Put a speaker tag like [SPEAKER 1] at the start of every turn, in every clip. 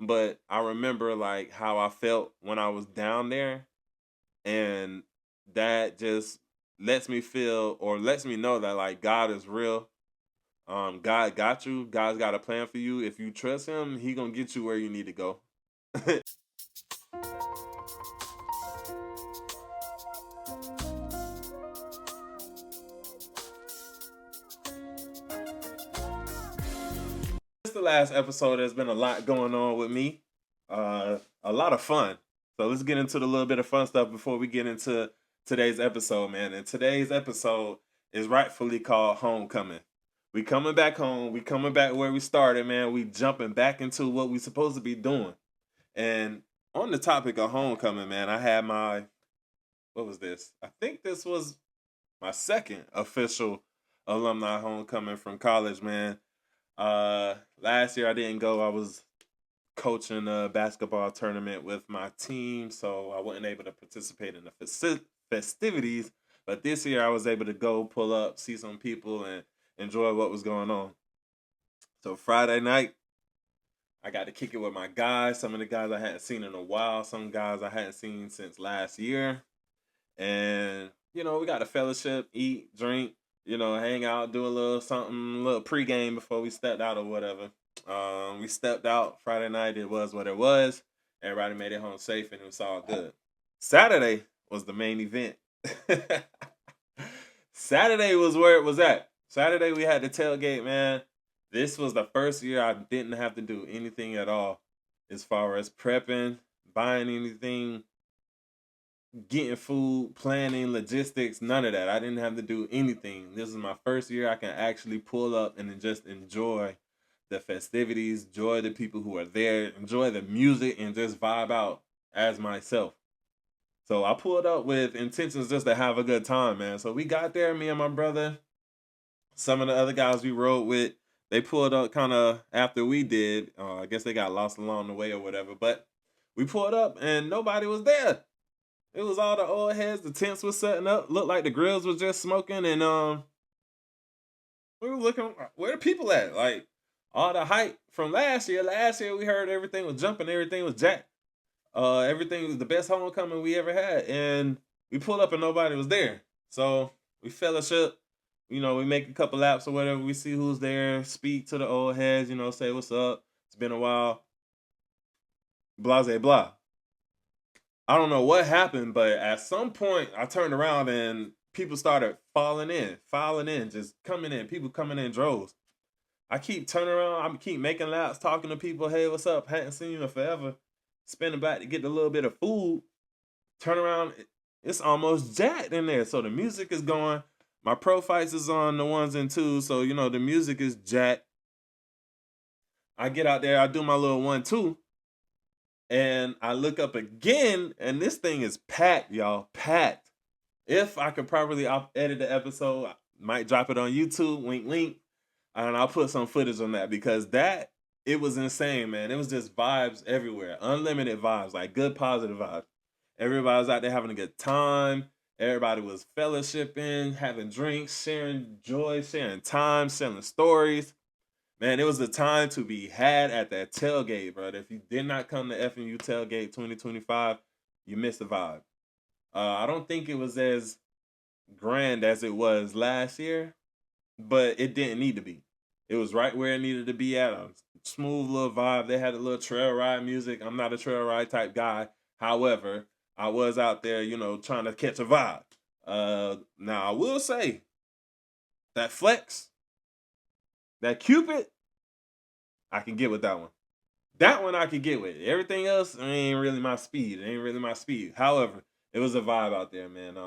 [SPEAKER 1] but I remember like how I felt when I was down there, and that just lets me feel or lets me know that like God is real. God got you. God's got a plan for you. If you trust Him, He gonna get you where you need to go. This is the last episode. There's been a lot going on with me. A lot of fun. So let's get into the little bit of fun stuff before we get into today's episode, man. And today's episode is rightfully called Homecoming. We coming back home. We coming back where we started, man. We jumping back into what we supposed to be doing. And on the topic of homecoming, man, I had my what was this? I think this was my second official alumni homecoming from college, man. Last year I didn't go. I was coaching a basketball tournament with my team, so I wasn't able to participate in the festivities. But this year I was able to go, pull up, see some people, and enjoy what was going on. So Friday night, I got to kick it with my guys. Some of the guys I hadn't seen in a while. Some guys I hadn't seen since last year. And, we got a fellowship, eat, drink, hang out, do a little something, a little pregame before we stepped out or whatever. We stepped out Friday night. It was what it was. Everybody made it home safe and it was all good. Saturday was the main event. Saturday was where it was at. Saturday we had the tailgate, man. This was the first year I didn't have to do anything at all as far as prepping, buying anything, getting food, planning, logistics, none of that. I didn't have to do anything. This is my first year I can actually pull up and just enjoy the festivities, enjoy the people who are there, enjoy the music, and just vibe out as myself. So I pulled up with intentions just to have a good time, man. So we got there, me and my brother, some of the other guys we rode with, they pulled up kind of after we did. I guess they got lost along the way or whatever. But we pulled up and nobody was there. It was all the old heads. The tents was setting up. Looked like the grills was just smoking, and we were looking where the people at. Like all the hype from last year. Last year we heard everything was jumping, everything was jacked. Everything was the best homecoming we ever had, and we pulled up and nobody was there. So we fellowship. We make a couple laps or whatever. We see who's there. Speak to the old heads. Say what's up. It's been a while. Blase blah. I don't know what happened, but at some point I turned around and people started filing in, just coming in. People coming in droves. I keep turning around. I keep making laps, talking to people. Hey, what's up? Hadn't seen you in forever. Spinning back to get a little bit of food. Turn around. It's almost jacked in there. So the music is going. My pro fights is on the ones and twos. So, the music is jacked. I get out there. I do my little 1-2. And I look up again, and this thing is packed, y'all. Packed. If I could properly edit the episode, I might drop it on YouTube, wink, wink. And I'll put some footage on that because it was insane, man. It was just vibes everywhere. Unlimited vibes, like good positive vibes. Everybody was out there having a good time. Everybody was fellowshipping, having drinks, sharing joy, sharing time, sharing stories. Man, it was a time to be had at that tailgate, bro. If you did not come to FNU Tailgate 2025, you missed the vibe. I don't think it was as grand as it was last year, but it didn't need to be. It was right where it needed to be at. A smooth little vibe. They had a little trail ride music. I'm not a trail ride type guy. However, I was out there, trying to catch a vibe. Now, I will say that flex, that Cupid, I can get with that one. That one I could get with. Everything else ain't really my speed. It ain't really my speed. However, it was a vibe out there, man.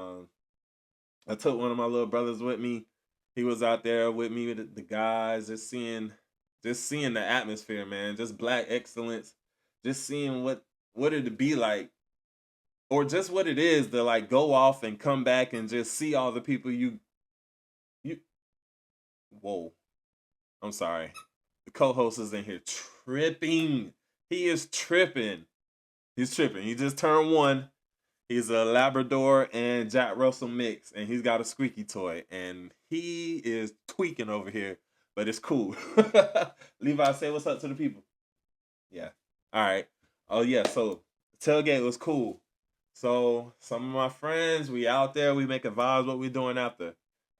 [SPEAKER 1] I took one of my little brothers with me. He was out there with me with the guys, just seeing the atmosphere, man. Just black excellence. Just seeing what it'd be like, or just what it is to like go off and come back and just see all the people you. Whoa, I'm sorry. The co-host is in here tripping. He is tripping. He's tripping. He just turned 1. He's a Labrador and Jack Russell mix, and he's got a squeaky toy, and he is tweaking over here, but it's cool. Levi, say what's up to the people. Yeah. All right. Oh yeah. So tailgate was cool. So some of my friends, we out there, we making vibes. What we doing after?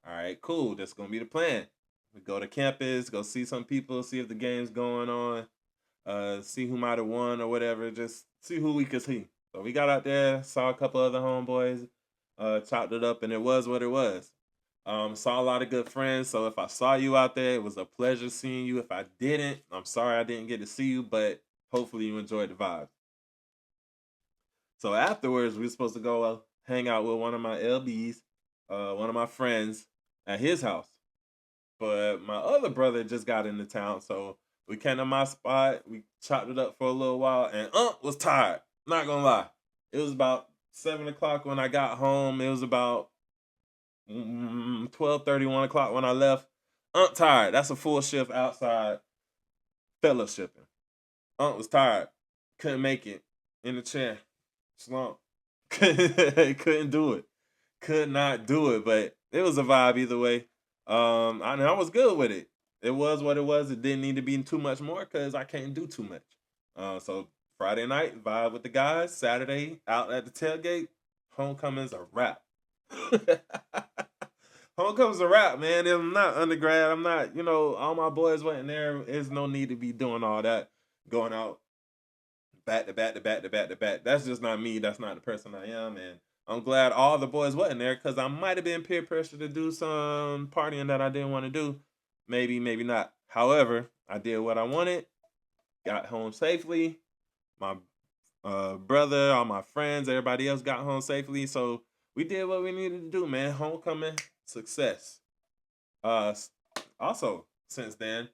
[SPEAKER 1] All right, cool. That's gonna be the plan. We go to campus, go see some people, see if the game's going on, see who might have won or whatever. Just see who we could see. So we got out there, saw a couple other homeboys, chopped it up, and it was what it was. Saw a lot of good friends. So if I saw you out there, it was a pleasure seeing you. If I didn't, I'm sorry I didn't get to see you, but hopefully you enjoyed the vibe. So afterwards, we were supposed to go hang out with one of my LBs, one of my friends at his house. But my other brother just got into town, so we came to my spot. We chopped it up for a little while, and was tired. Not gonna lie, it was about 7 o'clock when I got home. It was about 12:30, 1 o'clock when I left. Tired. That's a full shift outside fellowshipping. Was tired. Couldn't make it in the chair. Slump. Couldn't do it. Could not do it, but it was a vibe either way. I was good with it. It was what it was. It didn't need to be too much more because I can't do too much. So Friday night vibe with the guys. Saturday out at the tailgate. Homecoming's a wrap. Homecoming's a wrap, man. I'm not undergrad. I'm not. All my boys wasn't there. There's no need to be doing all that. Going out back to back to back to back to back. That's just not me. That's not the person I am. And I'm glad all the boys wasn't there because I might have been peer pressure to do some partying that I didn't want to do. Maybe, maybe not. However, I did what I wanted, got home safely. My brother, all my friends, everybody else got home safely. So we did what we needed to do, man. Homecoming, success. Uh, Also, since then,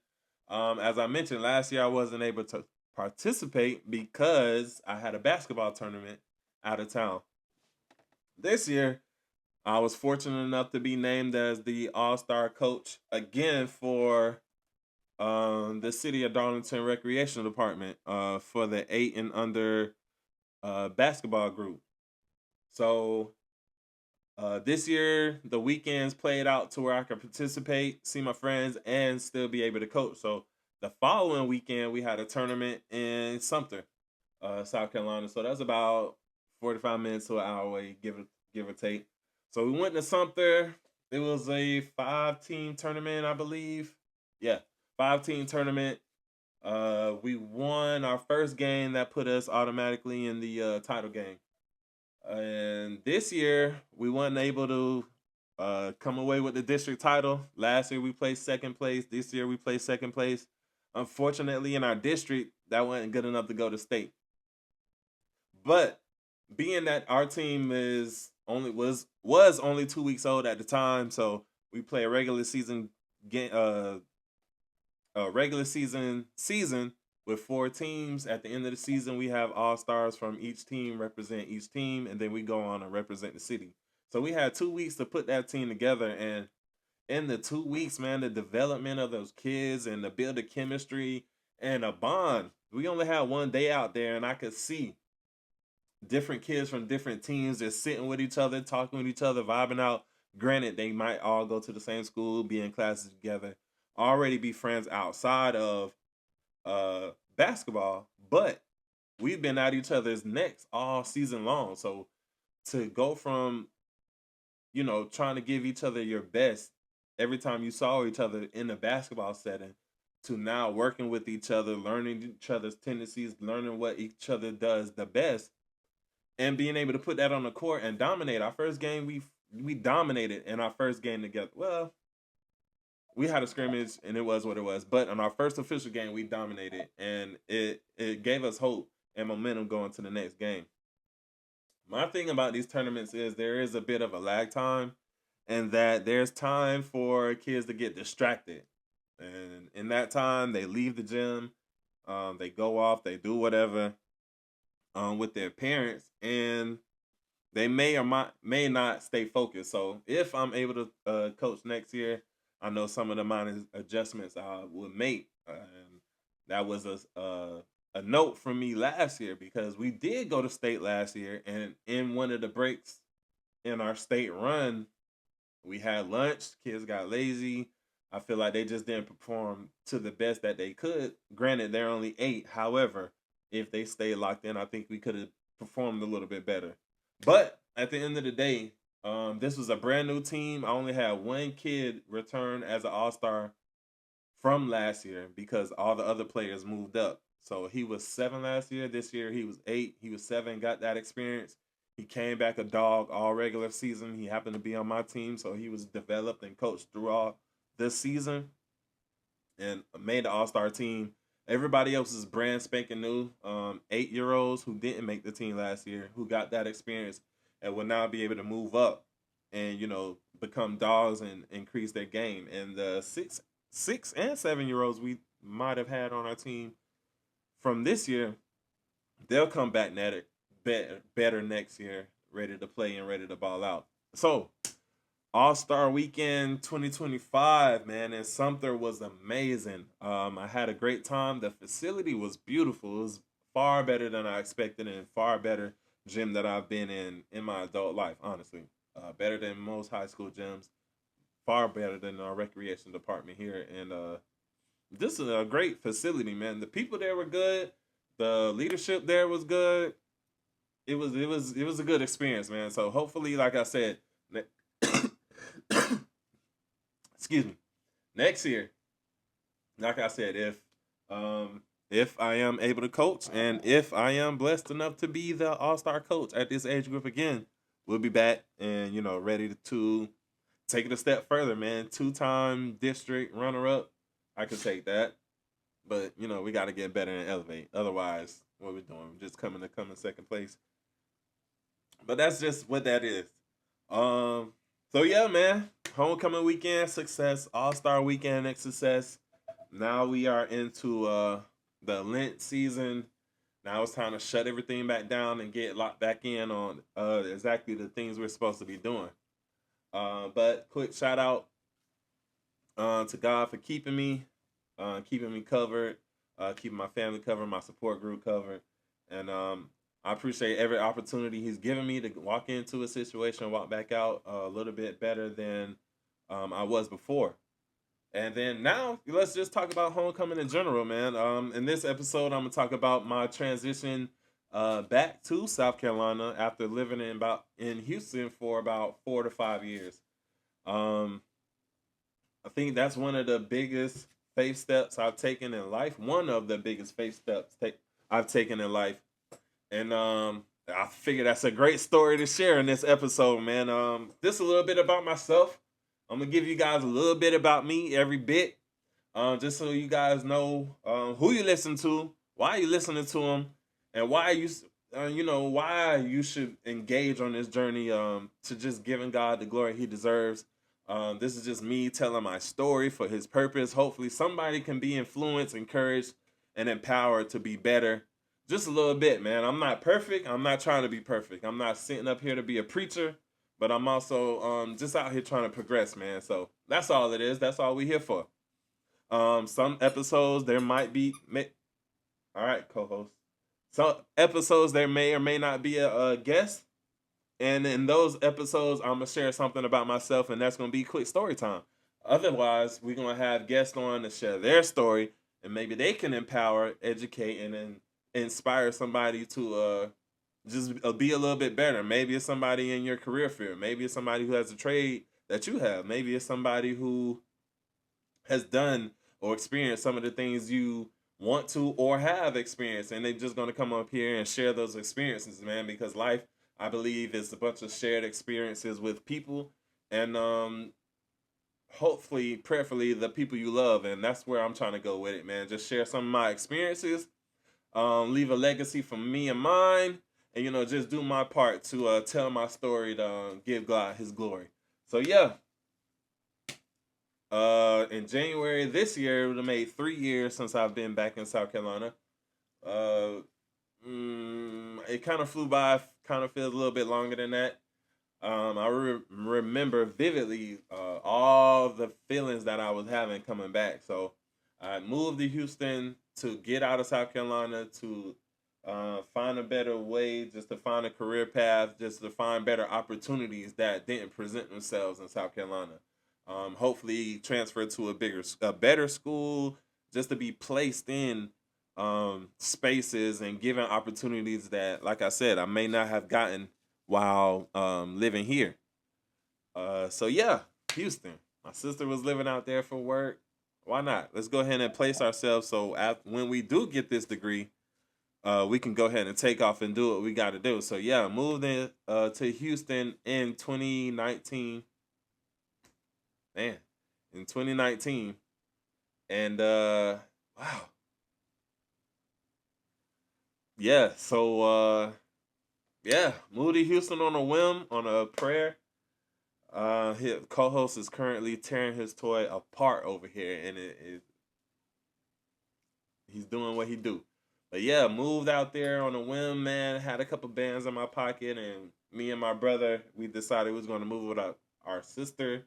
[SPEAKER 1] as I mentioned last year, I wasn't able to participate because I had a basketball tournament out of town. This year, I was fortunate enough to be named as the All Star coach again for the City of Darlington Recreation Department for the 8 and under basketball group. So this year, the weekends played out to where I could participate, see my friends, and still be able to coach. So the following weekend, we had a tournament in Sumter, South Carolina. So that's about 45 minutes to an hour away, give or take. So we went to Sumter. It was a 5-team tournament, I believe. Yeah, 5-team tournament. We won our first game that put us automatically in the title game. And this year we weren't able to come away with the district title. Last year we placed second place. This year we placed second place. Unfortunately, in our district, that wasn't good enough to go to state. But being that our team was only 2 weeks old at the time, so we play a regular season game, a regular season with 4 teams. At the end of the season, we have all stars from each team represent each team, and then we go on and represent the city. So we had 2 weeks to put that team together, and in the 2 weeks, man, the development of those kids and the build of chemistry and a bond. We only had one day out there, and I could see different kids from different teams just sitting with each other, talking with each other, vibing out. Granted, they might all go to the same school, be in classes together, already be friends outside of basketball, but we've been at each other's necks all season long. So to go from trying to give each other your best every time you saw each other in a basketball setting to now working with each other, learning each other's tendencies, learning what each other does the best, and being able to put that on the court and dominate. Our first game, we dominated in our first game together. Well, we had a scrimmage and it was what it was. But on our first official game, we dominated, and it gave us hope and momentum going to the next game. My thing about these tournaments is there is a bit of a lag time, and that there's time for kids to get distracted. And in that time, they leave the gym, they go off, they do whatever with their parents, and they may or may not stay focused. So if I'm able to coach next year, I know some of the minor adjustments I would make. And that was a note from me last year because we did go to state last year, and in one of the breaks in our state run, we had lunch. Kids got lazy. I feel like they just didn't perform to the best that they could. Granted, they're only 8. However, if they stayed locked in, I think we could have performed a little bit better. But at the end of the day, this was a brand new team. I only had one kid return as an All Star from last year because all the other players moved up. So he was 7 last year. This year he was 8. He was 7. Got that experience. He came back a dog all regular season. He happened to be on my team, so he was developed and coached through all this season and made the All Star team. Everybody else is brand spanking new. 8-year olds who didn't make the team last year, who got that experience and will now be able to move up and become dogs and increase their game. And the 6 and 7-year olds we might have had on our team from this year, they'll come back better next year, ready to play and ready to ball out. So all-Star Weekend 2025, man, and Sumter was amazing. I had a great time. The facility was beautiful. It was far better than I expected and far better gym that I've been in my adult life, honestly. Better than most high school gyms. Far better than our recreation department here. And this is a great facility, man. The people there were good. The leadership there was good. It was a good experience, man. So hopefully, like I said, excuse me, next year, like I said, if I am able to coach and if I am blessed enough to be the all-star coach at this age group again, we'll be back and ready to take it a step further, man. 2-time district runner-up, I could take that, but we got to get better and elevate. Otherwise, what we're doing, we're just coming second place. But that's just what that is. So yeah, man. Homecoming weekend success. All Star weekend success. Now we are into the Lent season. Now it's time to shut everything back down and get locked back in on exactly the things we're supposed to be doing. But quick shout out to God for keeping me covered, keeping my family covered, my support group covered, and I appreciate every opportunity He's given me to walk into a situation, walk back out a little bit better than I was before. And then now let's just talk about homecoming in general, man. In this episode, I'm gonna talk about my transition back to South Carolina after living in Houston for about 4 to 5 years. Um, I think that's one of the biggest faith steps I've taken in life. One of the biggest faith steps I've taken in life, and I figure that's a great story to share in this episode, man. Just a little bit about myself. I'm gonna give you guys a little bit about me, every bit, just so you guys know who you listen to, why you listening to them, and why you should engage on this journey to just giving God the glory He deserves. This is just me telling my story for His purpose. Hopefully, somebody can be influenced, encouraged, and empowered to be better. Just a little bit, man. I'm not perfect. I'm not trying to be perfect. I'm not sitting up here to be a preacher, but I'm also just out here trying to progress, man. So that's all it is. That's all we're here for. Some episodes there might be, all right, co-host. Some episodes there may or may not be a guest, and in those episodes, I'm gonna share something about myself, and that's gonna be quick story time. Otherwise, we're gonna have guests on to share their story, and maybe they can empower, educate, and then inspire somebody to just be a little bit better. Maybe it's somebody in your career field. Maybe it's somebody who has a trade that you have. Maybe it's somebody who has done or experienced some of the things you want to or have experienced, and they're just gonna come up here and share those experiences, man. Because life, I believe, is a bunch of shared experiences with people, and hopefully, prayerfully, the people you love, and that's where I'm trying to go with it, man. Just share some of my experiences, leave a legacy for me and mine, and just do my part to tell my story to give God His glory. So yeah, in January this year, it would have made 3 years since I've been back in South Carolina. Uh, it kind of flew by. Kind of feels a little bit longer than that. I remember vividly all the feelings that I was having coming back. So I moved to Houston to get out of South Carolina to find a better way, just to find a career path, just to find better opportunities that didn't present themselves in South Carolina. Hopefully transfer to a better school, just to be placed in spaces and giving opportunities that, like I said, I may not have gotten while living here. So yeah, Houston. My sister was living out there for work. Why not? Let's go ahead and place ourselves so when we do get this degree, we can go ahead and take off and do what we got to do. So yeah, moved in to Houston in 2019. Man, in 2019, and wow, yeah. So yeah, moved to Houston on a whim, on a prayer. His co-host is currently tearing his toy apart over here, and he's doing what he do. But yeah, moved out there on a whim, man. Had a couple bands in my pocket, and me and my brother, we decided we was gonna move with our sister,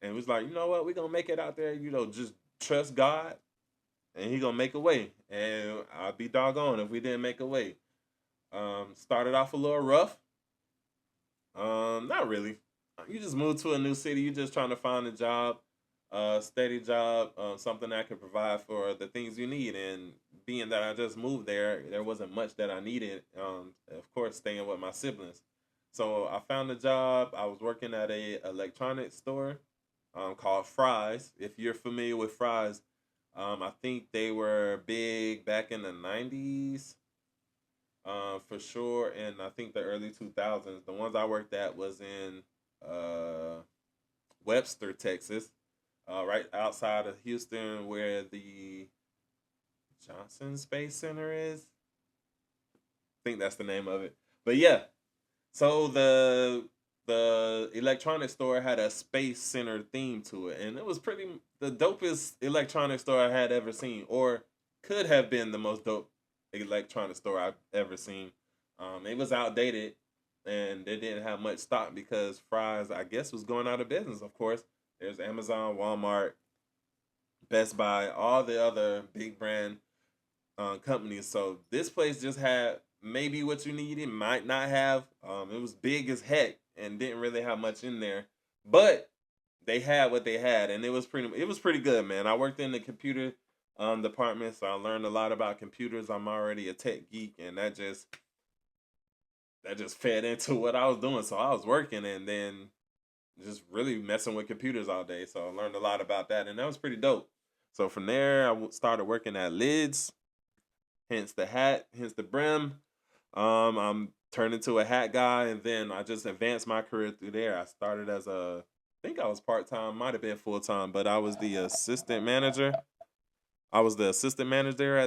[SPEAKER 1] and was like, you know what, we gonna make it out there. You know, just trust God, and He gonna make a way. And I'd be doggone if we didn't make a way. Started off a little rough. Not really. You just move to a new city. You just trying to find a job, steady job, something that can provide for the things you need. And being that I just moved there wasn't much that I needed. Of course, staying with my siblings. So I found a job. I was working at a electronics store called Fry's. If you're familiar with Fry's, I think they were big back in the '90s, for sure. And I think the early 2000s. The ones I worked at was in uh, Webster, Texas, right outside of Houston, where the Johnson Space Center is. I think that's the name of it. But yeah, so the electronics store had a space center theme to it, and it was pretty the dopest electronics store I had ever seen, or could have been the most dope electronic store I've ever seen. It was outdated, and they didn't have much stock because Fry's, I guess, was going out of business. Of course, there's Amazon, Walmart, Best Buy, all the other big brand companies. So this place just had maybe what you needed, might not have. It was big as heck and didn't really have much in there, but they had what they had, and it was pretty good, man. I worked in the computer department, so I learned a lot about computers. I'm already a tech geek, and that just fed into what I was doing. So I was working and then just really messing with computers all day. So I learned a lot about that, and that was pretty dope. So from there, I started working at Lids, hence the hat, hence the brim. I'm turned into a hat guy, and then I just advanced my career through there. I started as I think I was part time, might have been full time, but I was the assistant manager. I was the assistant manager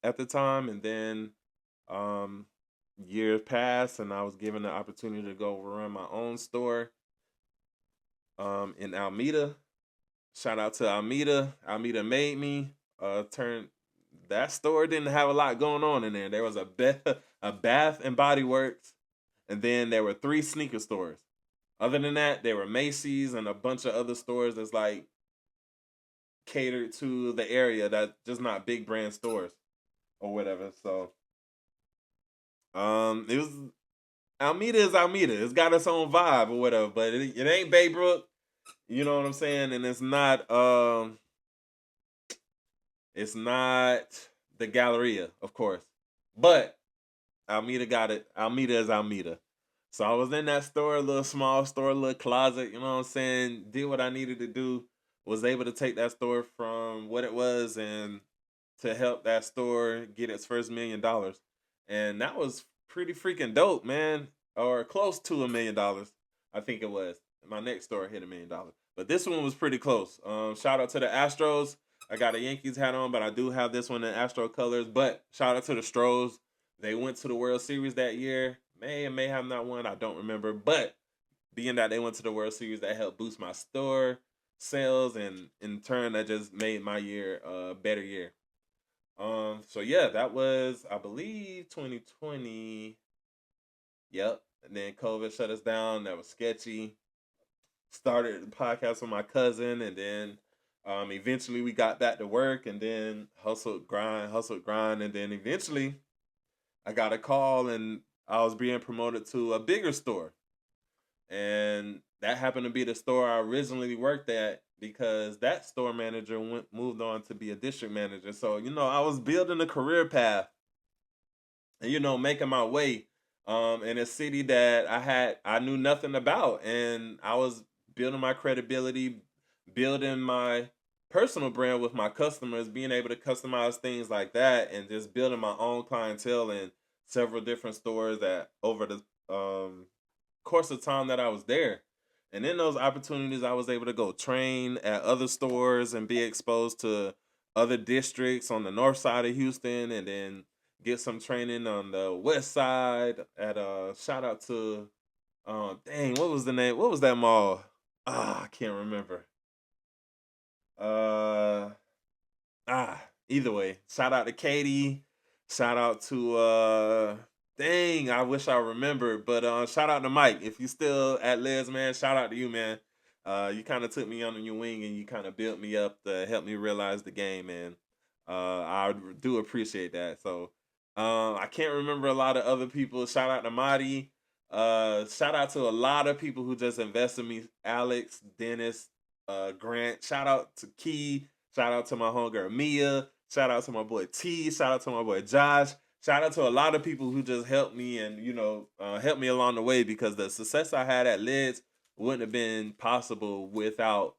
[SPEAKER 1] at the time, and then um, years passed, and I was given the opportunity to go run my own store in Almeda. Shout out to Almeda. Almeda made me turn. That store didn't have a lot going on in there. There was a Bath and Body Works, and then there were three sneaker stores. Other than that, there were Macy's and a bunch of other stores that's like catered to the area that just not big brand stores or whatever. So it was Almeda is Almeda. It's got its own vibe or whatever, but it ain't Baybrook. You know what I'm saying? And it's not the Galleria, of course. But Almeda got it. Almeda is Almeda. So I was in that store, a little small store, a little closet, you know what I'm saying? Did what I needed to do. Was able to take that store from what it was and to help that store get its first $1 million. And that was pretty freaking dope, man. Or close to $1 million. I think it was. My next store hit $1 million. But this one was pretty close. Shout out to the Astros. I got a Yankees hat on, but I do have this one in Astro colors. But shout out to the Stros. They went to the World Series that year. May have not won. I don't remember. But being that they went to the World Series, that helped boost my store sales, and in turn, that just made my year a better year. So yeah, that was, I believe, 2020. Yep. And then COVID shut us down. That was sketchy. Started the podcast with my cousin, and then eventually we got back to work, and then hustled, grind, and then eventually I got a call, and I was being promoted to a bigger store, and that happened to be the store I originally worked at because that store manager moved on to be a district manager. So, I was building a career path and, making my way in a city that I knew nothing about. And I was building my credibility, building my personal brand with my customers, being able to customize things like that, and just building my own clientele in several different stores that over the course of time that I was there. And in those opportunities, I was able to go train at other stores and be exposed to other districts on the north side of Houston, and then get some training on the west side at shout out to dang, what was the name? What was that mall? I can't remember. Uh Either way, shout out to Katie. Shout out to dang, I wish I remembered, but shout out to Mike. If you still at Liz, man, shout out to you, man. You kind of took me under your wing and you kind of built me up to help me realize the game, and I do appreciate that. So I can't remember a lot of other people. Shout out to Marty. Shout out to a lot of people who just invested in me. Alex, Dennis, Grant. Shout out to Key. Shout out to my homegirl Mia. Shout out to my boy T. Shout out to my boy Josh. Shout out to a lot of people who just helped me and helped me along the way, because the success I had at Lids wouldn't have been possible without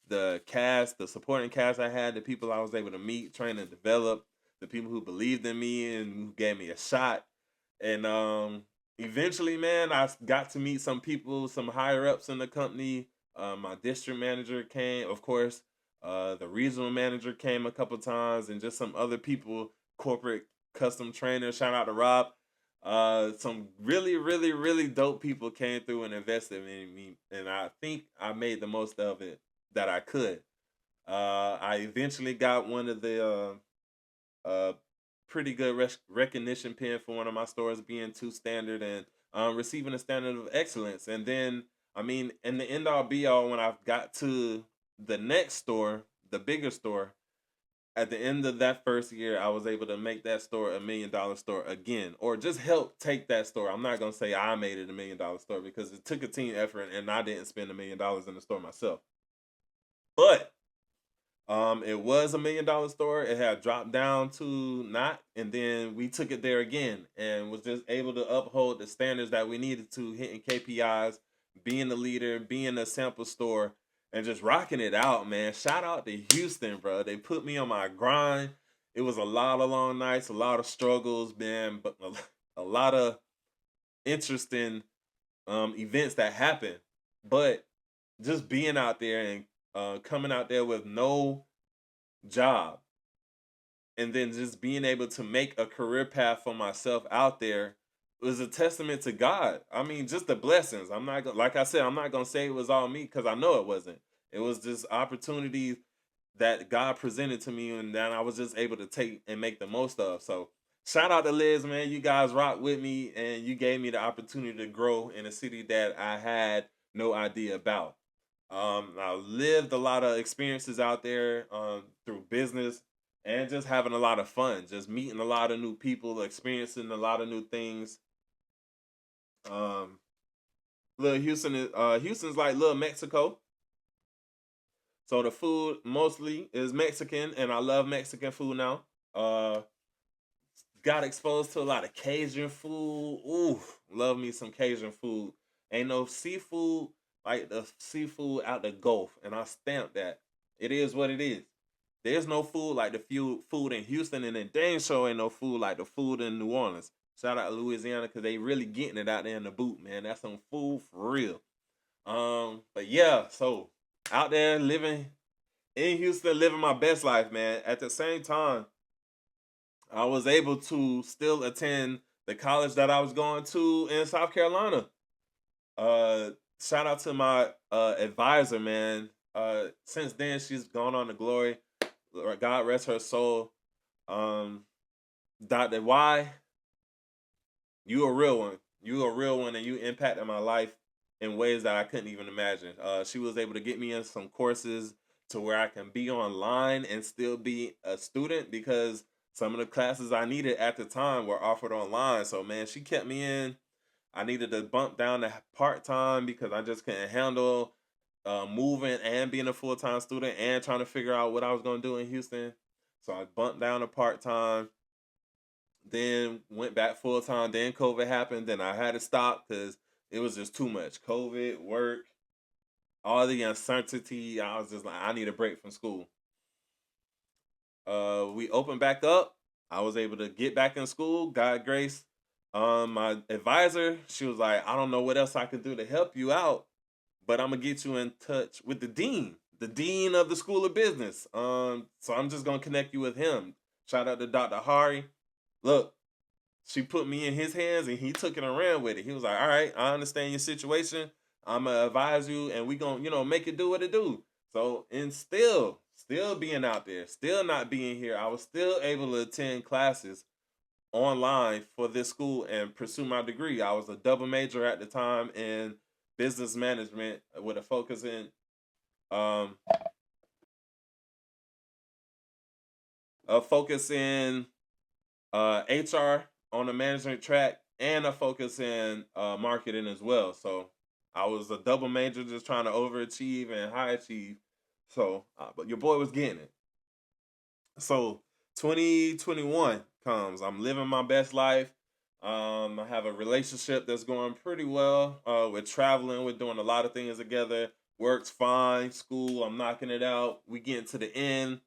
[SPEAKER 1] the cast, the supporting cast I had, the people I was able to meet, train, and develop, the people who believed in me and who gave me a shot. And eventually, man, I got to meet some people, some higher ups in the company. My district manager came, of course. The regional manager came a couple times, and just some other people, corporate custom trainers. Shout out to Rob. Some really, really, really dope people came through and invested in me, and I think I made the most of it that I could. I eventually got one of the pretty good recognition pin for one of my stores being two standard, and receiving a standard of excellence. And then, I mean, in the end all be all, when I got to the next store, the bigger store, at the end of that first year, I was able to make that store $1 million store again, or just help take that store. I'm not gonna say I made it $1 million store, because it took a team effort, and I didn't spend $1 million in the store myself. But it was $1 million store. It had dropped down to not, and then we took it there again, and was just able to uphold the standards that we needed to, hitting KPIs, being the leader, being a sample store, and just rocking it out, man. Shout out to Houston, bro. They put me on my grind. It was a lot of long nights, a lot of struggles, man, but a lot of interesting events that happened. But just being out there and coming out there with no job, and then just being able to make a career path for myself out there was a testament to God. I mean, just the blessings. I'm not gonna, like I said, I'm not gonna say it was all me, because I know it wasn't. It was just opportunities that God presented to me, and that I was just able to take and make the most of. So shout out to Liz, man. You guys rock with me, and you gave me the opportunity to grow in a city that I had no idea about. I lived a lot of experiences out there through business, and just having a lot of fun, just meeting a lot of new people, experiencing a lot of new things. Um, little Houston is Houston's like little Mexico. So the food mostly is Mexican, and I love Mexican food now. Uh, got exposed to a lot of Cajun food. Ooh, love me some Cajun food. Ain't no seafood like the seafood out the Gulf, and I stamp that. It is what it is. There's no food like the food in Houston, and then dang sure ain't no food like the food in New Orleans. Shout out to Louisiana, because they really getting it out there in the boot, man. That's some food for real. But yeah, so out there living in Houston, living my best life, man. At the same time, I was able to still attend the college that I was going to in South Carolina. Uh, Shout out to my advisor, man. Since then, she's gone on to glory. God rest her soul. Um, Dr. Y, you a real one. You a real one, and you impacted my life in ways that I couldn't even imagine. She was able to get me in some courses to where I can be online and still be a student, because some of the classes I needed at the time were offered online. So man, she kept me in. I needed to bump down to part time because I just couldn't handle moving and being a full-time student and trying to figure out what I was going to do in Houston. So I bumped down to part-time, then went back full-time. Then COVID happened. Then I had to stop because it was just too much. COVID, work, all the uncertainty. I was just like, I need a break from school. We opened back up. I was able to get back in school. God grace. My advisor, she was like, I don't know what else I can do to help you out, but I'm gonna get you in touch with the dean of the School of Business. So I'm just gonna connect you with him. Shout out to Dr. Hari. Look, she put me in his hands and he took it and ran with it. He was like, all right, I understand your situation. I'm gonna advise you and we gonna, make it do what it do. So, and still being out there, still not being here, I was still able to attend classes online for this school and pursue my degree. I was a double major at the time in business management with a focus in um HR on the management track and a focus in marketing as well. So I was a double major just trying to overachieve and high achieve. So, but your boy was getting it. So 2021 comes. I'm living my best life. I have a relationship that's going pretty well. We're traveling. We're doing a lot of things together. Works fine. School, I'm knocking it out. We getting to the end.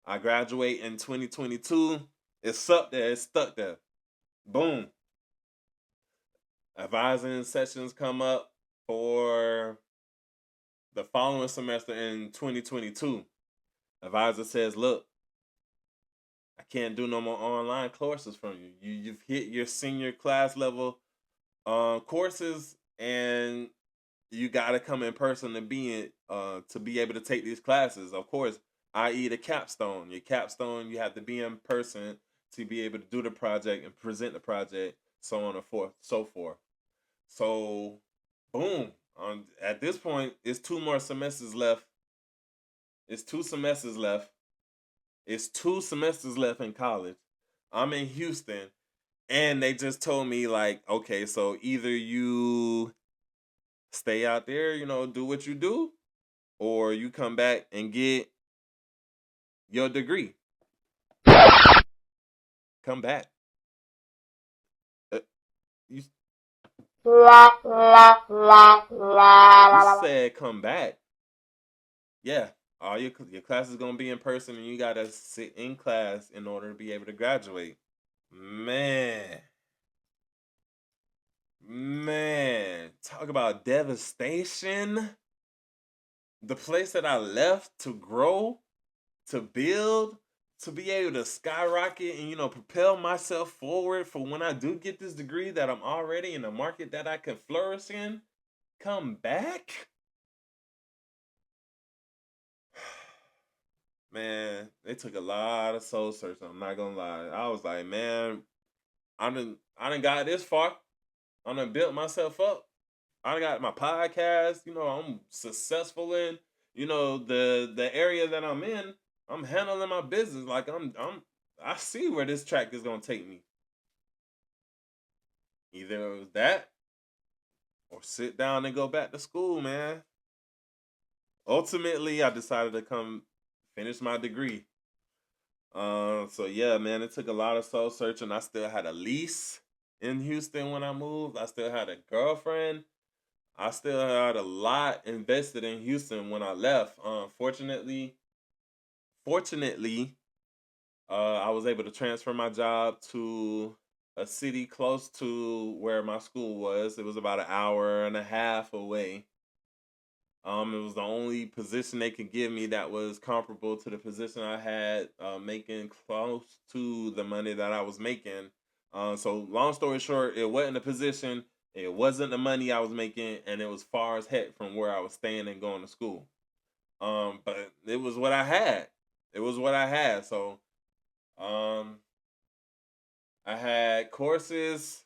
[SPEAKER 1] I graduate in 2022. It's up there. It's stuck there. Boom. Advising sessions come up for the following semester in 2022. Advisor says, look, I can't do no more online courses from you. You've hit your senior class level courses, and you got to come in person to be able to take these classes. Of course, i.e. the capstone. Your capstone, you have to be in person to be able to do the project and present the project, so on and forth, so forth. So, boom. At this point, it's two more semesters left. It's two semesters left. It's two semesters left in college. I'm in Houston, and they just told me like, okay, so either you stay out there, do what you do, or you come back and get your degree. Come back. Uh, you, you said come back. Yeah, all your class is gonna be in person, and you gotta sit in class in order to be able to graduate. Man, man, talk about devastation. The place that I left to grow, to build, to be able to skyrocket and propel myself forward for when I do get this degree that I'm already in a market that I can flourish in. Come back, man. They took a lot of soul searching. I'm not gonna lie. I was like, man, I done got this far. I done built myself up. I got my podcast. I'm successful in the area that I'm in. I'm handling my business like I see where this track is gonna take me. Either it was that or sit down and go back to school, man. Ultimately, I decided to come finish my degree. So yeah, man, it took a lot of soul searching. I still had a lease in Houston when I moved. I still had a girlfriend. I still had a lot invested in Houston when I left. Fortunately, I was able to transfer my job to a city close to where my school was. It was about an hour and a half away. It was the only position they could give me that was comparable to the position I had, making close to the money that I was making. So long story short, it wasn't a position, it wasn't the money I was making, and it was far as heck from where I was staying and going to school. But it was what I had. It was what I had. So, um, I had courses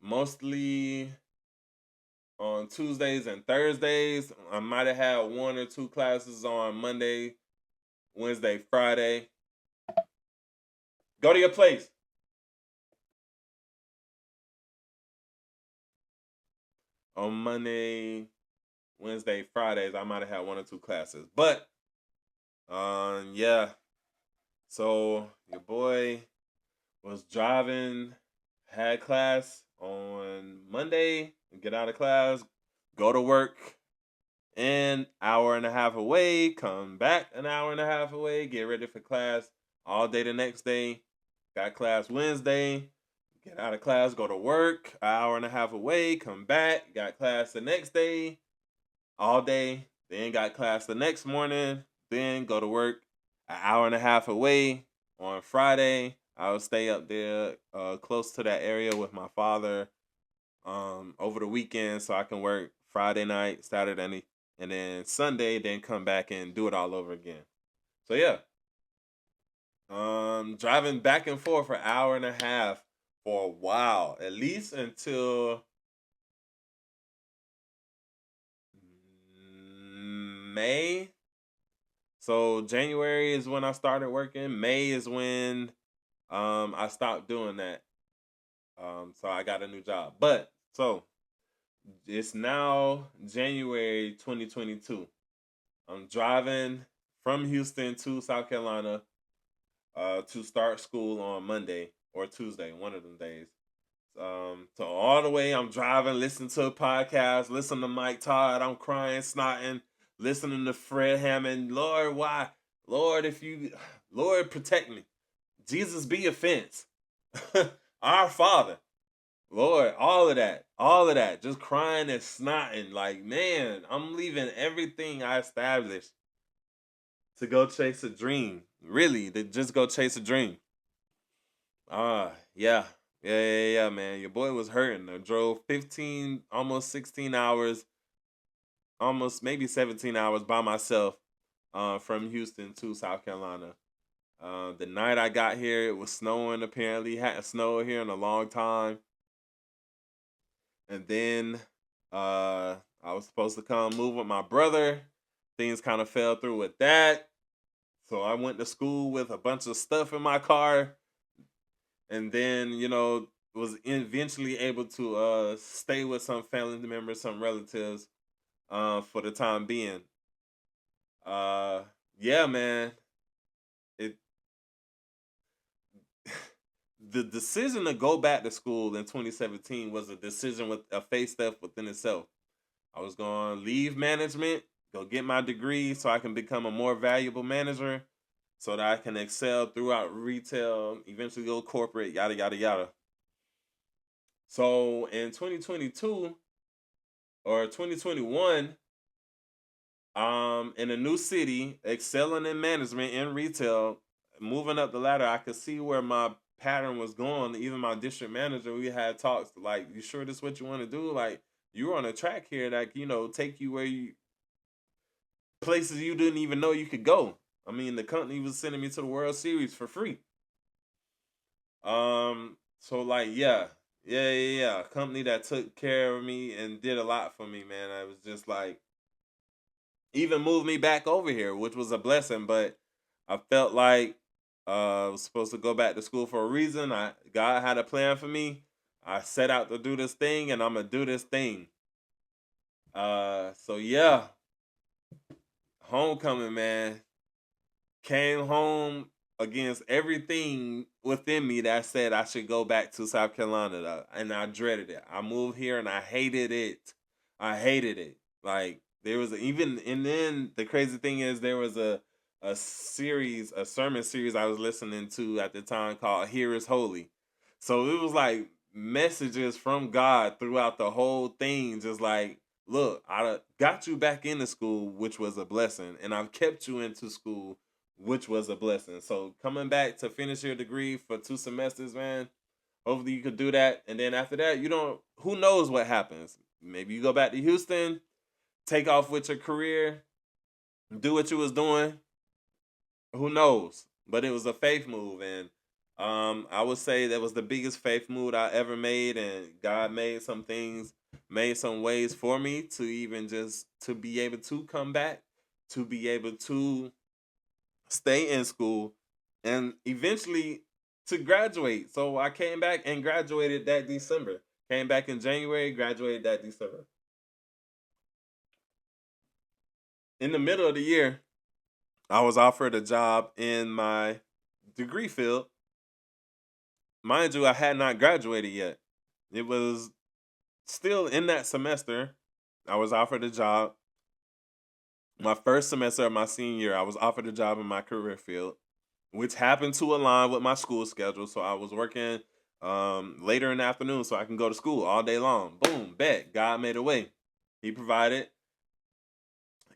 [SPEAKER 1] mostly on Tuesdays and Thursdays. I might have had one or two classes on Monday, Wednesday, Friday. Go to your place. On Monday, Wednesday, Fridays, I might have had one or two classes. But yeah. So your boy was driving, had class on Monday, get out of class, go to work, an hour and a half away, come back an hour and a half away, get ready for class all day the next day. Got class Wednesday, get out of class, go to work, an hour and a half away, come back, got class the next day, all day, then got class the next morning, then go to work, an hour and a half away on Friday. I would stay up there close to that area with my father over the weekend so I can work Friday night, Saturday, and then Sunday, then come back and do it all over again. So yeah, driving back and forth for an hour and a half for a while, at least until May. So January is when I started working. May is when I stopped doing that. So I got a new job. But so it's now January 2022. I'm driving from Houston to South Carolina to start school on Monday or Tuesday, one of them days. So all the way I'm driving, listening to a podcast, listening to Mike Todd, I'm crying, snotting, listening to Fred Hammond. Lord, why? Lord, Lord, protect me. Jesus be a fence. Our Father. Lord, all of that, just crying and snotting. Like, man, I'm leaving everything I established to go chase a dream. Really, to just go chase a dream. Yeah. Yeah, man. Your boy was hurting. I drove 15, almost 16 hours, almost maybe 17 hours by myself from Houston to South Carolina. The night I got here, it was snowing apparently. Hadn't snowed here in a long time. And then I was supposed to come move with my brother. Things kind of fell through with that. So I went to school with a bunch of stuff in my car. And then, was eventually able to stay with some family members, some relatives for the time being. Uh yeah, man. It the decision to go back to school in 2017 was a decision with a face step within itself. I was going to leave management, go get my degree so I can become a more valuable manager so that I can excel throughout retail, eventually go corporate, yada, yada, yada. So in 2022 or 2021, in a new city, excelling in management in retail, moving up the ladder, I could see where my pattern was going. Even my district manager, we had talks like, "You sure this is what you want to do? Like, you're on a track here that take you where you places you didn't even know you could go." I mean, the company was sending me to the World Series for free. So like, yeah. A company that took care of me and did a lot for me, man. I was just like, even moved me back over here, which was a blessing. But I felt like I was supposed to go back to school for a reason. God had a plan for me. I set out to do this thing, and I'm gonna do this thing. So yeah, homecoming, man. Came home against everything within me that said I should go back to South Carolina, though, and I dreaded it. I moved here and I hated it. I hated it. Like there was even, and then the crazy thing is there was a series, a sermon series I was listening to at the time called "Here Is Holy." So it was like messages from God throughout the whole thing, just like, look, I got you back into school, which was a blessing, and I've kept you into school, which was a blessing. So coming back to finish your degree for 2 semesters, man. Hopefully you could do that, and then after that, you don't. Who knows what happens? Maybe you go back to Houston, take off with your career, do what you was doing. Who knows? But it was a faith move, and I would say that was the biggest faith move I ever made, and God made some things, made some ways for me to even just to be able to come back, to be able to stay in school, and eventually to graduate. So I came back and graduated that December. Came back in January, graduated that December. in the middle of the year, I was offered a job in my degree field. Mind you, I had not graduated yet. It was still in that semester. I was offered a job. My first semester of my senior year, I was offered a job in my career field, which happened to align with my school schedule. So I was working later in the afternoon so I can go to school all day long. Boom, bet. God made a way. He provided.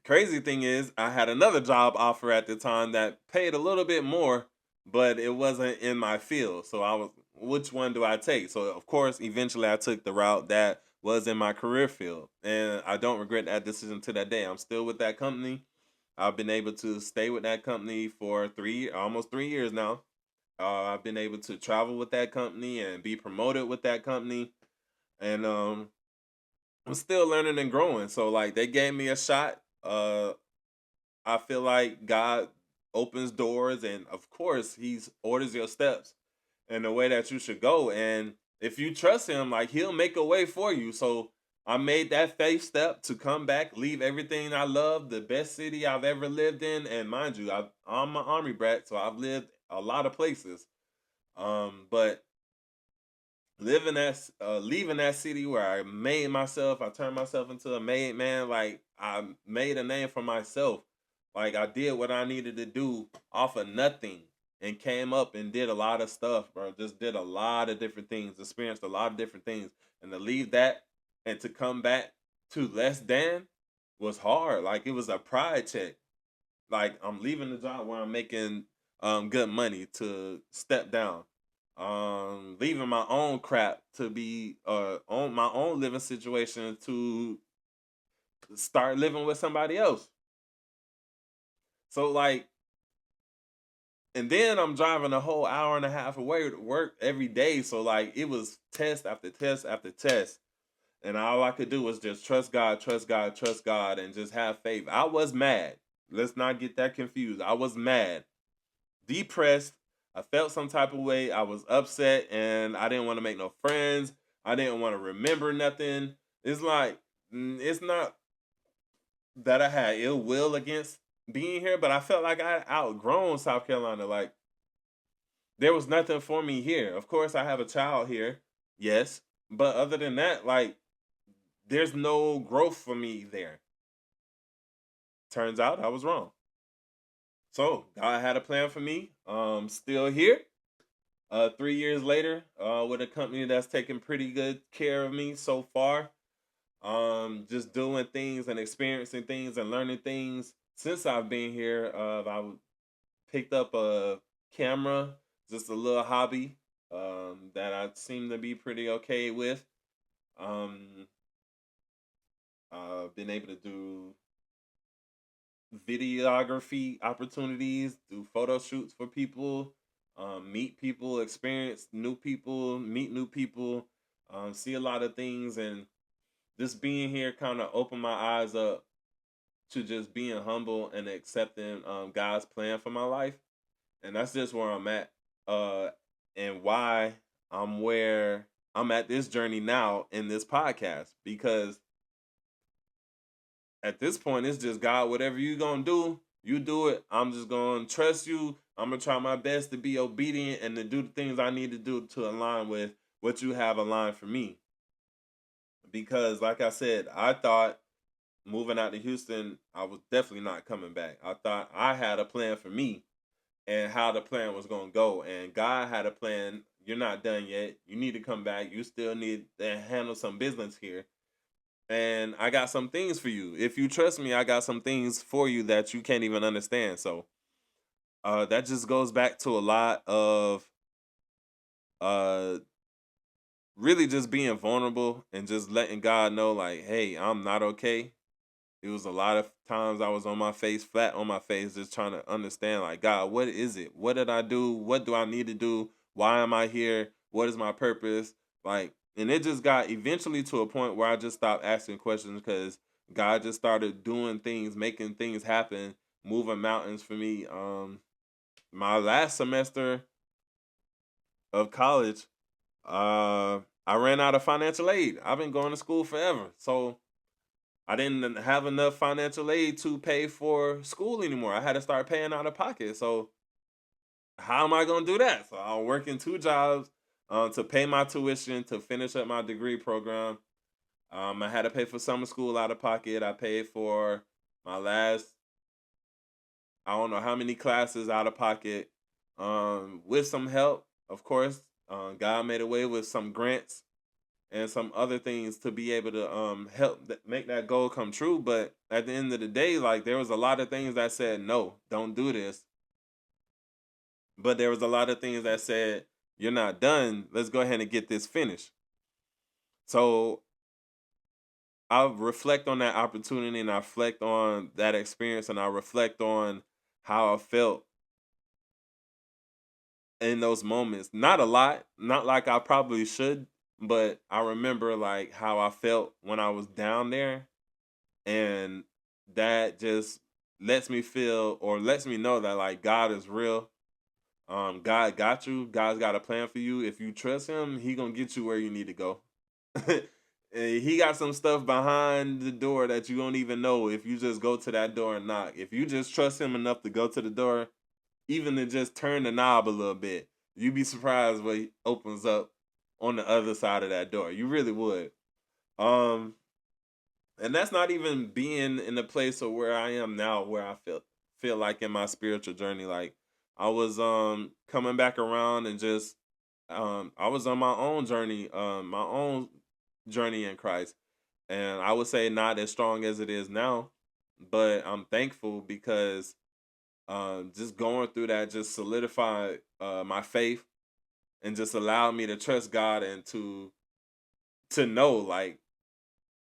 [SPEAKER 1] Crazy thing is, I had another job offer at the time that paid a little bit more, but it wasn't in my field. So I was, which one do I take? So of course, eventually I took the route that was in my career field, and I don't regret that decision to that day. I'm still with that company. I've been able to stay with that company for almost 3 years now. I've been able to travel with that company and be promoted with that company, and I'm still learning and growing. So like they gave me a shot. I feel like God opens doors, and of course, He's orders your steps in the way that you should go. And if you trust Him, like He'll make a way for you. So I made that faith step to come back, leave everything I love, the best city I've ever lived in, and mind you, I'm an army brat, so I've lived a lot of places. But leaving that city where I made myself, I turned myself into a made man. Like I made a name for myself. Like I did what I needed to do off of nothing and came up and did a lot of stuff, bro. Just did a lot of different things, experienced a lot of different things, and to leave that and to come back to less than was hard. Like it was a pride check. Like I'm leaving the job where I'm making good money to step down, leaving my own crap to be on my own living situation to start living with somebody else. So like, and then I'm driving a whole hour and a half away to work every day. So like it was test after test after test. And all I could do was just trust God, trust God, trust God, and just have faith. I was mad. Let's not get that confused. I was mad, depressed. I felt some type of way. I was upset and I didn't want to make no friends. I didn't want to remember nothing. It's like, it's not that I had ill will against being here, but I felt like I had outgrown South Carolina. Like, there was nothing for me here. Of course, I have a child here. Yes. But other than that, like, there's no growth for me there. Turns out I was wrong. So God had a plan for me. Still here. 3 years later, with a company that's taking pretty good care of me so far. Just doing things and experiencing things and learning things since I've been here. I picked up a camera, just a little hobby that I seem to be pretty okay with. Um, I've been able to do videography opportunities, do photo shoots for people, meet people, experience new people, meet new people, see a lot of things, and just being here kind of opened my eyes up to just being humble and accepting God's plan for my life, and that's just where I'm at, uh, and why I'm where I'm at this journey now in this podcast because at this point, it's just God. Whatever you gonna do, you do it. I'm just gonna trust you. I'm gonna try my best to be obedient and to do the things I need to do to align with what you have aligned for me. Because, like I said, I thought moving out to Houston, I was definitely not coming back. I thought I had a plan for me and how the plan was gonna go, and God had a plan. You're not done yet. You need to come back. You still need to handle some business here and I got some things for you. If you trust me, I got some things for you that you can't even understand. So that just goes back to a lot of uh, really just being vulnerable and just letting God know, like, hey, I'm not okay. It was a lot of times I was on my face, flat on my face, just trying to understand, like, God, what is it? What did I do? What do I need to do? Why am I here? What is my purpose? Like, and it just got eventually to a point where I just stopped asking questions because God just started doing things, making things happen, moving mountains for me. My last semester of college, I ran out of financial aid. I've been going to school forever. So I didn't have enough financial aid to pay for school anymore. I had to start paying out of pocket. So how am I gonna do that? So I'm working two jobs to pay my tuition to finish up my degree program. I had to pay for summer school out of pocket. I paid for my last, I don't know how many classes out of pocket. With some help, of course. God made a way with some grants and some other things to be able to help make that goal come true. But at the end of the day, like there was a lot of things that said no, don't do this. But there was a lot of things that said you're not done. Let's go ahead and get this finished. So I reflect on that opportunity and I reflect on that experience and I reflect on how I felt in those moments. Not a lot, not like I probably should, but I remember like how I felt when I was down there, and that just lets me feel or lets me know that like God is real. God got you. God's got a plan for you. If you trust him, he going to get you where you need to go. He got some stuff behind the door that you don't even know if you just go to that door and knock. If you just trust him enough to go to the door, even to just turn the knob a little bit, you'd be surprised what he opens up on the other side of that door. You really would. Um, and that's not even being in the place of where I am now, where I feel like in my spiritual journey. Like I was coming back around and just I was on my own journey in Christ. And I would say not as strong as it is now, but I'm thankful because just going through that just solidified my faith and just allowed me to trust God and to know like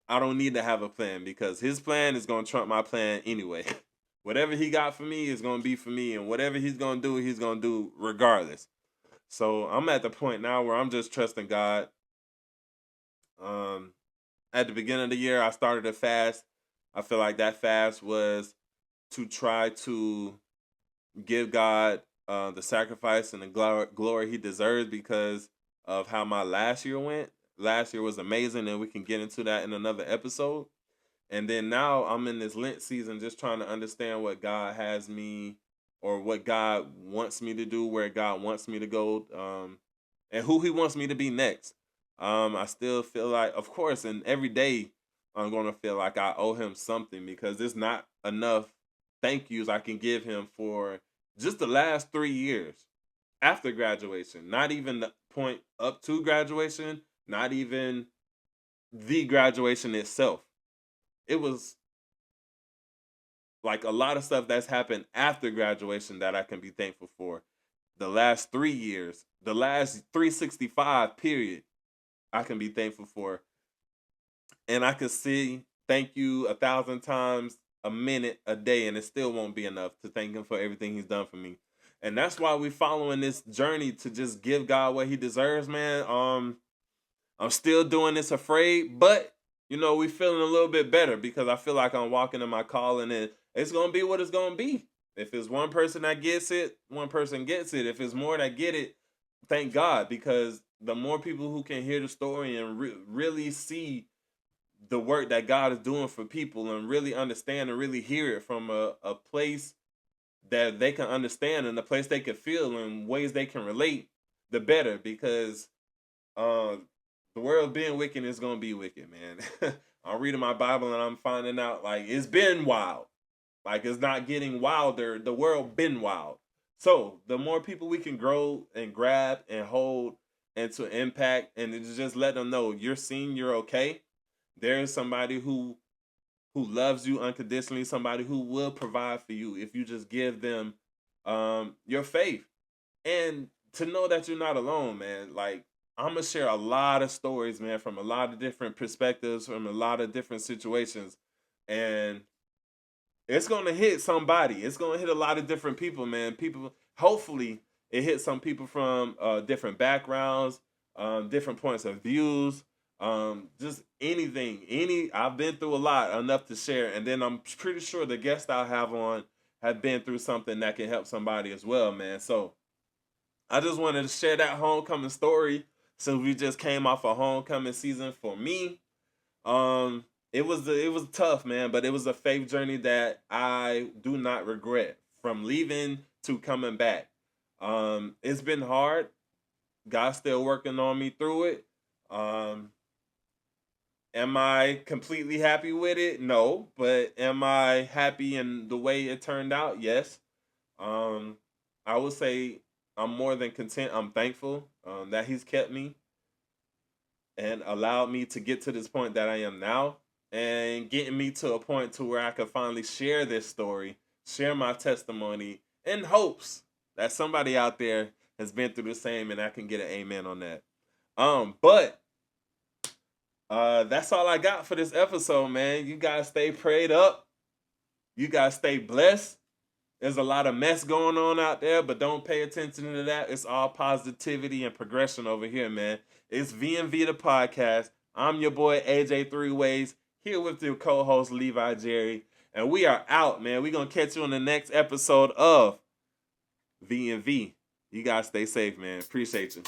[SPEAKER 1] I don't need to have a plan because his plan is going to trump my plan anyway. Whatever he got for me is going to be for me, and whatever he's going to do regardless. So I'm at the point now where I'm just trusting God. Um, at the beginning of the year, I started a fast. I feel like that fast was to try to give God the sacrifice and the glory he deserves because of how my last year went. Last year was amazing, and we can get into that in another episode. And then now I'm in this Lent season just trying to understand what God has me or what God wants me to do, where God wants me to go, and who he wants me to be next. I still feel like, of course, and every day I'm going to feel like I owe him something because there's not enough thank yous I can give him for just the last 3 years after graduation. Not even the point up to graduation, not even the graduation itself. It was like a lot of stuff that's happened after graduation that I can be thankful for. The last 3 years, the last 365 period, I can be thankful for. And I can see thank you 1,000 times a minute a day, and it still won't be enough to thank him for everything he's done for me. And that's why we're following this journey to just give God what he deserves, man. I'm still doing this afraid, but we feeling a little bit better because I feel like I'm walking in my calling and it's gonna be what it's gonna be. If it's one person that gets it, one person gets it. If it's more that get it, thank God, because the more people who can hear the story and really see the work that God is doing for people and really understand and really hear it from a place that they can understand and a place they can feel and ways they can relate, the better. Because uh, the world being wicked is gonna be wicked, man. I'm reading my Bible and I'm finding out like it's been wild. Like it's not getting wilder. The world been wild. So the more people we can grow and grab and hold and to impact and to just let them know you're seen, you're okay. There's somebody who loves you unconditionally, somebody who will provide for you if you just give them your faith. And to know that you're not alone, man. Like I'm gonna share a lot of stories, man, from a lot of different perspectives, from a lot of different situations, and it's gonna hit somebody. It's gonna hit a lot of different people, man. People, hopefully, it hits some people from different backgrounds, different points of views, just anything. I've been through a lot, enough to share, and then I'm pretty sure the guests I'll have on have been through something that can help somebody as well, man. So I just wanted to share that homecoming story since we just came off a homecoming season for me. Um, it was tough, man, but it was a faith journey that I do not regret, from leaving to coming back. It's been hard. God's still working on me through it. Um, am I completely happy with it? No, but am I happy in the way it turned out? Yes. Um, I would say I'm more than content. I'm thankful that He's kept me and allowed me to get to this point that I am now, and getting me to a point to where I can finally share this story, share my testimony, in hopes that somebody out there has been through the same and I can get an amen on that. But that's all I got for this episode, man. You guys stay prayed up. You guys stay blessed. There's a lot of mess going on out there, but don't pay attention to that. It's all positivity and progression over here, man. It's V&V the podcast. I'm your boy AJ Three Ways, here with your co-host Levi Jerry, and we are out, man. We're gonna catch you on the next episode of V&V. You guys stay safe, man. Appreciate you.